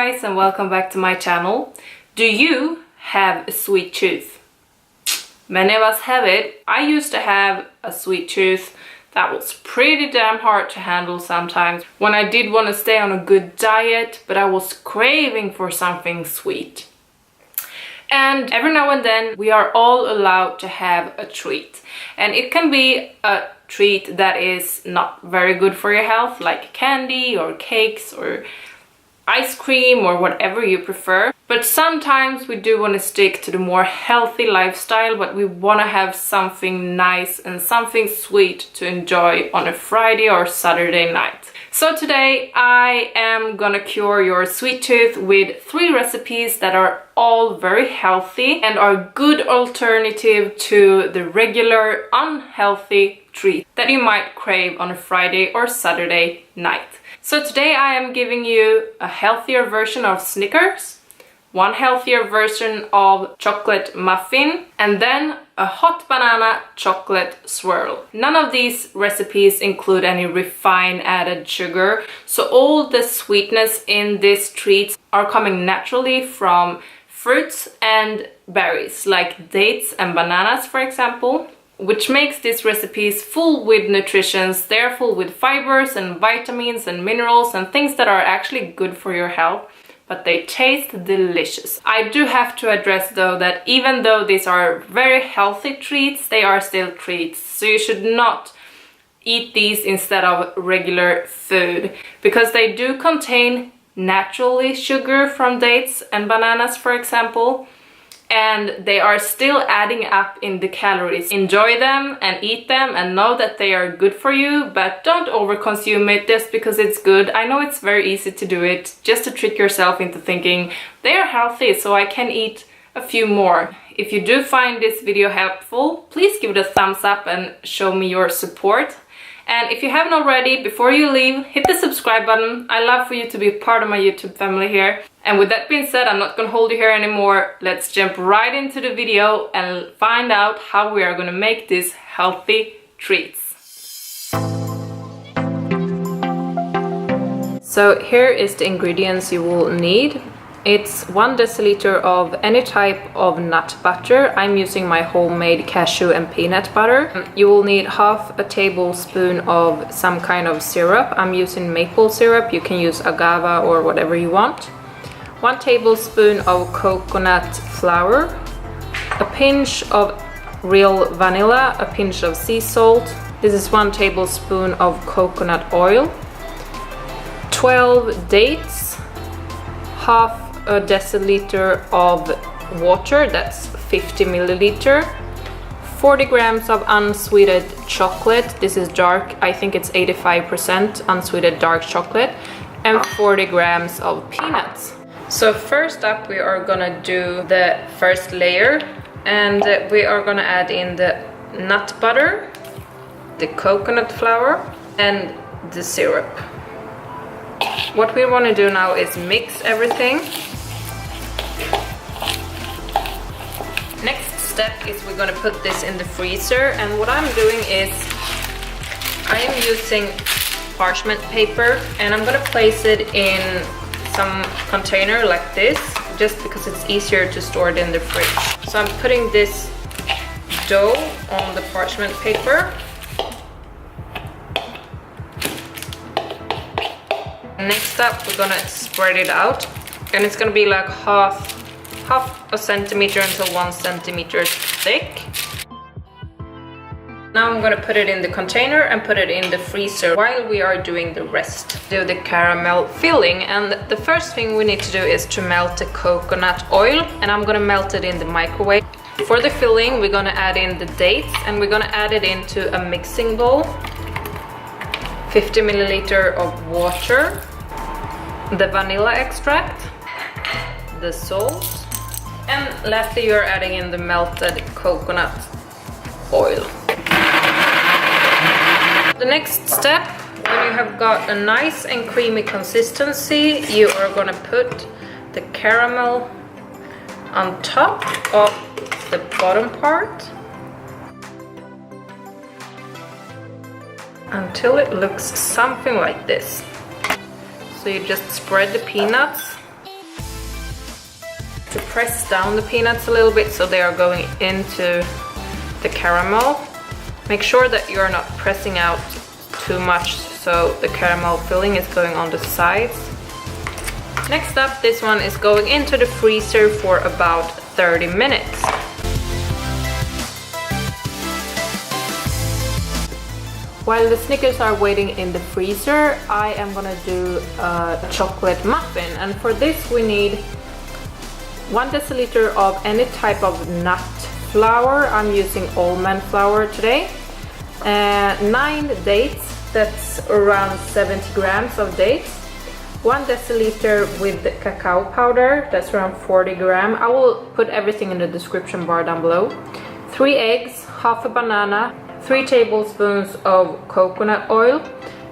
guys, and welcome back to my channel. Do you have a sweet tooth? Many of us have it. I used to have a sweet tooth that was pretty damn hard to handle sometimes when I did want to stay on a good diet, but I was craving for something sweet. And every now and then we are all allowed to have a treat, and it can be a treat that is not very good for your health, like candy or cakes or ice cream or whatever you prefer. But sometimes we do want to stick to the more healthy lifestyle, but we want to have something nice and something sweet to enjoy on a Friday or Saturday night. So today I am gonna cure your sweet tooth with 3 recipes that are all very healthy and are good alternative to the regular unhealthy treat that you might crave on a Friday or Saturday night. So today I am giving you a healthier version of Snickers, one healthier version of chocolate muffin, and then a hot banana chocolate swirl. None of these recipes include any refined added sugar, so all the sweetness in these treats are coming naturally from fruits and berries, like dates and bananas, for example, which makes these recipes full with nutrition. They're full with fibers and vitamins and minerals and things that are actually good for your health, but they taste delicious. I do have to address though that even though these are very healthy treats, they are still treats, so you should not eat these instead of regular food, because they do contain naturally sugar from dates and bananas, for example, and they are still adding up in the calories. Enjoy them and eat them and know that they are good for you, but don't overconsume it just because it's good. I know it's very easy to do it, just to trick yourself into thinking they are healthy, so I can eat a few more. If you do find this video helpful, please give it a thumbs up and show me your support. And if you haven't already, before you leave, hit the subscribe button. I love for you to be part of my YouTube family here. And with that being said, I'm not gonna hold you here anymore. Let's jump right into the video and find out how we are gonna make these healthy treats. So here is the ingredients you will need. It's 1 deciliter of any type of nut butter. I'm using my homemade cashew and peanut butter. You will need half a tablespoon of some kind of syrup. I'm using maple syrup. You can use agave or whatever you want. 1 tablespoon of coconut flour, a pinch of real vanilla, a pinch of sea salt. This is 1 tablespoon of coconut oil, 12 dates, half a deciliter of water, that's 50 milliliter, 40 grams of unsweetened chocolate. This is dark, I think it's 85% unsweetened dark chocolate, and 40 grams of peanuts. So first up we are gonna do the first layer, and we are gonna add in the nut butter, the coconut flour, and the syrup. What we want to do now is mix everything. Next step is we're going to put this in the freezer, and what I'm doing is I am using parchment paper, and I'm going to place it in some container like this, just because it's easier to store it in the fridge. So I'm putting this dough on the parchment paper. Next up we're gonna spread it out, and it's gonna be like half a centimeter until 1 centimeter thick. Now I'm gonna put it in the container and put it in the freezer while we are doing the rest. Do the caramel filling, and the first thing we need to do is to melt the coconut oil, and I'm gonna melt it in the microwave. For the filling we're gonna add in the dates, and we're gonna add it into a mixing bowl. 50 milliliter of water, the vanilla extract, the salt, and lastly you're adding in the melted coconut oil. The next step, when you have got a nice and creamy consistency, you are gonna put the caramel on top of the bottom part until it looks something like this. So you just spread the peanuts press down the peanuts a little bit so they are going into the caramel. Make sure that you're not pressing out too much so the caramel filling is going on the sides. Next up, this one is going into the freezer for about 30 minutes. While the Snickers are waiting in the freezer, I am gonna do a chocolate muffin. And for this we need 1 deciliter of any type of nut flour. I'm using almond flour today. 9 dates, that's around 70 grams of dates. 1 deciliter with the cacao powder, that's around 40 grams. I will put everything in the description bar down below. 3 eggs, half a banana, 3 tablespoons of coconut oil,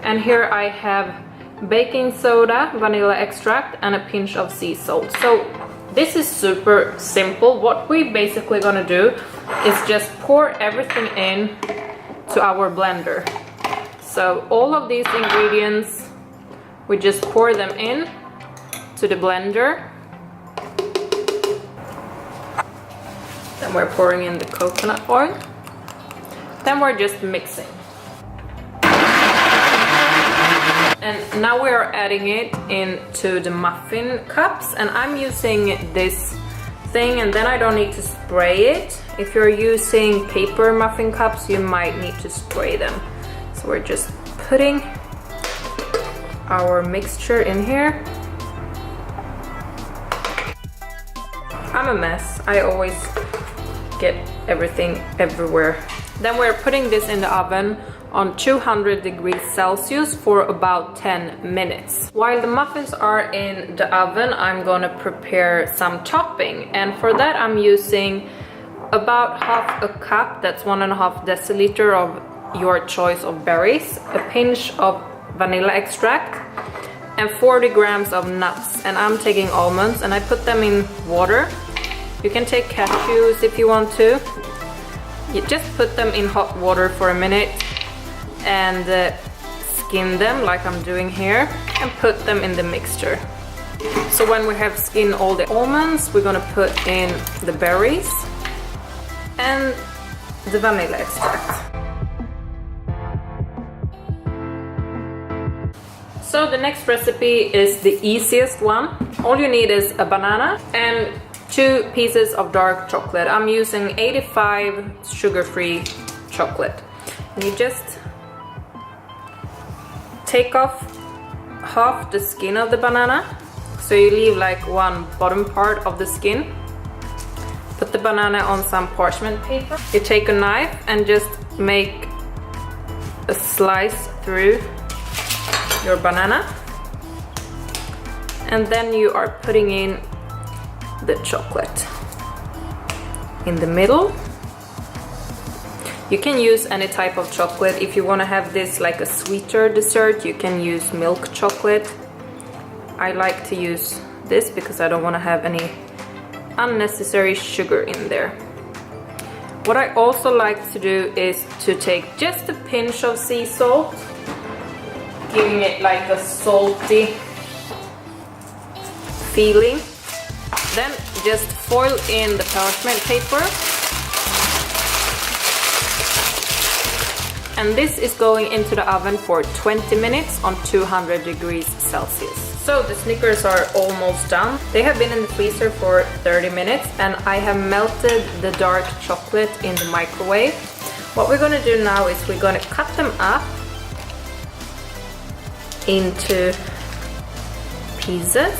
and here I have baking soda, vanilla extract, and a pinch of sea salt. So this is super simple. What we basically gonna do is just pour everything in to our blender. So all of these ingredients, we just pour them in to the blender. Then we're pouring in the coconut oil. Then we're just mixing. And now we are adding it into the muffin cups, and I'm using this thing, and then I don't need to spray it. If you're using paper muffin cups, you might need to spray them. So we're just putting our mixture in here. I'm a mess. I always get everything everywhere. Then we're putting this in the oven on 200 degrees Celsius for about 10 minutes. While the muffins are in the oven, I'm gonna prepare some topping. And for that I'm using about half a cup, that's 1.5 deciliter of your choice of berries, a pinch of vanilla extract, and 40 grams of nuts. And I'm taking almonds and I put them in water. You can take cashews if you want to. You just put them in hot water for a minute and skin them like I'm doing here, and put them in the mixture. So when we have skinned all the almonds, we're gonna put in the berries and the vanilla extract. So the next recipe is the easiest one. All you need is a banana and 2 pieces of dark chocolate. I'm using 85 sugar-free chocolate. And you just take off half the skin of the banana, so you leave like one bottom part of the skin. Put the banana on some parchment paper. You take a knife and just make a slice through your banana, and then you are putting in the chocolate in the middle. You can use any type of chocolate. If you want to have this like a sweeter dessert, you can use milk chocolate. I like to use this because I don't want to have any unnecessary sugar in there. What I also like to do is to take just a pinch of sea salt, giving it like a salty feeling. Then just foil in the parchment paper. And this is going into the oven for 20 minutes on 200 degrees Celsius. So the Snickers are almost done. They have been in the freezer for 30 minutes and I have melted the dark chocolate in the microwave. What we're gonna do now is we're gonna cut them up into pieces.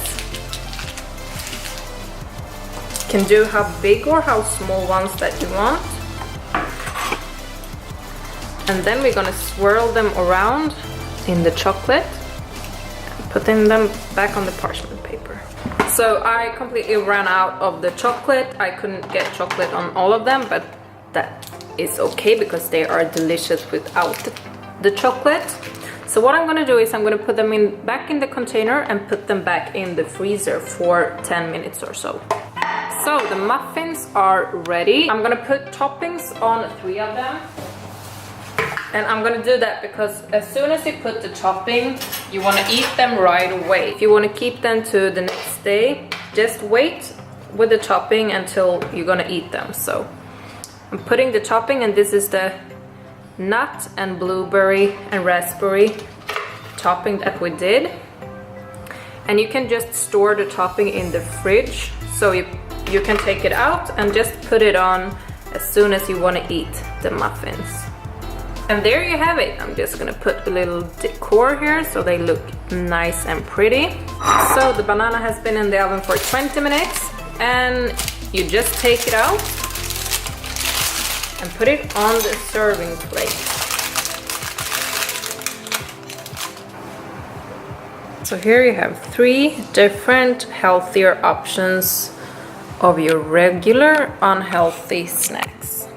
You can do how big or how small ones that you want. And then we're gonna swirl them around in the chocolate, putting them back on the parchment paper. So I completely ran out of the chocolate. I couldn't get chocolate on all of them, but that is okay because they are delicious without the chocolate. So what I'm gonna do is I'm gonna put them back in the container and put them back in the freezer for 10 minutes or so. So the muffins are ready. I'm gonna put toppings on 3 of them. And I'm gonna do that because as soon as you put the topping, you wanna eat them right away. If you wanna keep them to the next day, just wait with the topping until you're gonna eat them. So I'm putting the topping, and this is the nut and blueberry and raspberry topping that we did. And you can just store the topping in the fridge, so you can take it out and just put it on as soon as you want to eat the muffins. And there you have it. I'm just gonna put a little decor here so they look nice and pretty. So the banana has been in the oven for 20 minutes, and you just take it out and put it on the serving plate. So here you have 3 different healthier options of your regular unhealthy snacks.